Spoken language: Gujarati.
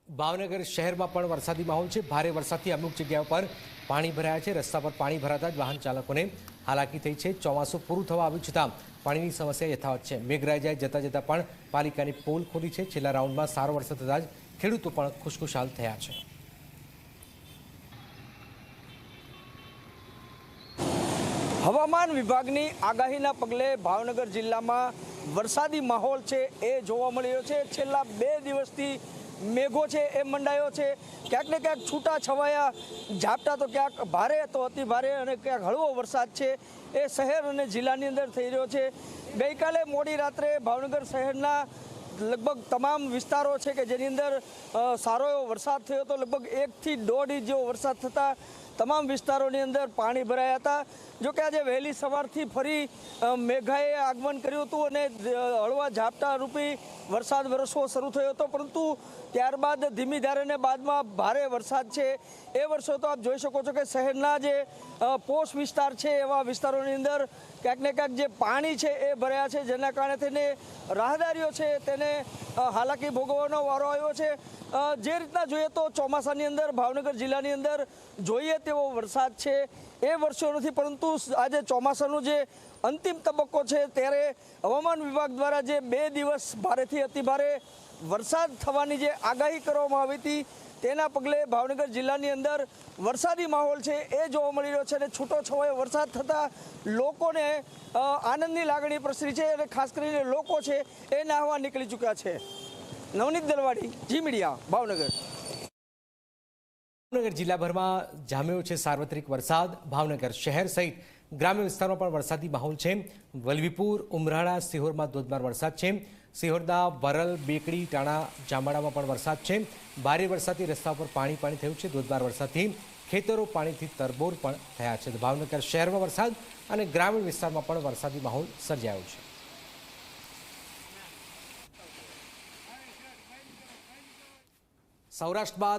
ભાવનગર શહેરમાં પણ વરસાદી માહોલ છે। ભારે વરસાદથી અમુક જગ્યાઓ પર પાણી ભરાયા છે। રસ્તા પર પાણી ભરાતા જ વાહન ચાલકોને હાલાકી થઈ છે। ચોમાસું પૂરું થવા આવ્યું છતાં પાણીની સમસ્યા યથાવત છે। મેઘરાજાએ જતા જતા પણ પાલિકાની પોલ ખોલી છે। છેલ્લા રાઉન્ડમાં સારો વરસાદ થતાં જ ખેડૂતો પણ ખુશખુશાલ થયા છે। હવામાન વિભાગની આગાહીના પગલે ભાવનગર જિલ્લામાં વરસાદી માહોલ છે એ જોવા મળી રહ્યો છે। છેલ્લા 2 દિવસથી મેઘો છે એ મંડાયો છે। ક્યાંક ને ક્યાંક છૂટા છવાયા ઝાપટા તો ક્યાંક ભારે તો અતિ ભારે અને ક્યાંક હળવો વરસાદ છે એ શહેર અને જિલ્લાની અંદર થઈ રહ્યો છે। ગઈકાલે મોડી રાત્રે ભાવનગર શહેરના લગભગ તમામ વિસ્તારો છે કે જેની અંદર સારો એવો વરસાદ થયો હતો। લગભગ 1 થી 1.5 ઇંચ જેવો વરસાદ થતાં તમામ વિસ્તારોની અંદર પાણી ભરાયા હતા। જોકે આજે વહેલી સવારથી ફરી મેઘાએ આગમન કર્યું હતું અને હળવા ઝાપટા રૂપી વરસાદ વરસવો શરૂ થયો હતો, પરંતુ ત્યારબાદ ધીમી ધારે બાદમાં ભારે વરસાદ છે એ વર્ષો તો આપ જોઈ શકો છો કે શહેરના જે પોશ વિસ્તાર છે એવા વિસ્તારોની અંદર ક્યાંક ને ક્યાંક જે પાણી છે એ ભરાયા છે, જેના કારણે તેને રાહદારીઓ છે તેને હાલાકી ભોગવવાનો વારો આવ્યો છે। જે રીતના જોઈએ તો ચોમાસાની અંદર ભાવનગર જિલ્લાની અંદર જોઈએ તેવો વરસાદ છે એ વર્ષો નથી, પરંતુ આજે ચોમાસાનું જે અંતિમ તબક્કો છે ત્યારે હવામાન વિભાગ દ્વારા જે 2 દિવસ ભારેથી અતિભારે વરસાદ થવાની જે આગાહી કરવામાં આવી હતી તેના પગલે ભાવનગર જિલ્લાની અંદર વરસાદી માહોલ છે એ જોવા મળી રહ્યો છે અને છૂટો છવાયો વરસાદ થતાં લોકોને આનંદની લાગણી પ્રસરી છે અને ખાસ કરીને લોકો છે એ નાહવા નીકળી ચૂક્યા છે। નવનીત દલવાડી, જી મીડિયા, ભાવનગર। ભાવનગર જિલ્લાભરમાં જામ્યો છે સાર્વત્રિક વરસાદ। ભાવનગર શહેર સહિત ગ્રામ્ય વિસ્તારોમાં પણ વરસાદી માહોલ છે। વલભીપુર, ઉમરાળા, સિહોરમાં ધોધમાર વરસાદ છે। સિહોરના વરલ, બેકડી, ટાણા, જામવાડામાં પણ વરસાદ છે। ભારે વરસાદથી રસ્તા પર પાણી થયું છે। ધોધમાર વરસાદથી ખેતરો પાણીથી તરબોળ પણ થયા છે। ભાવનગર શહેરમાં વરસાદ અને ગ્રામીણ વિસ્તારમાં પણ વરસાદી માહોલ સર્જાયો છે। સૌરાષ્ટ્ર બાદ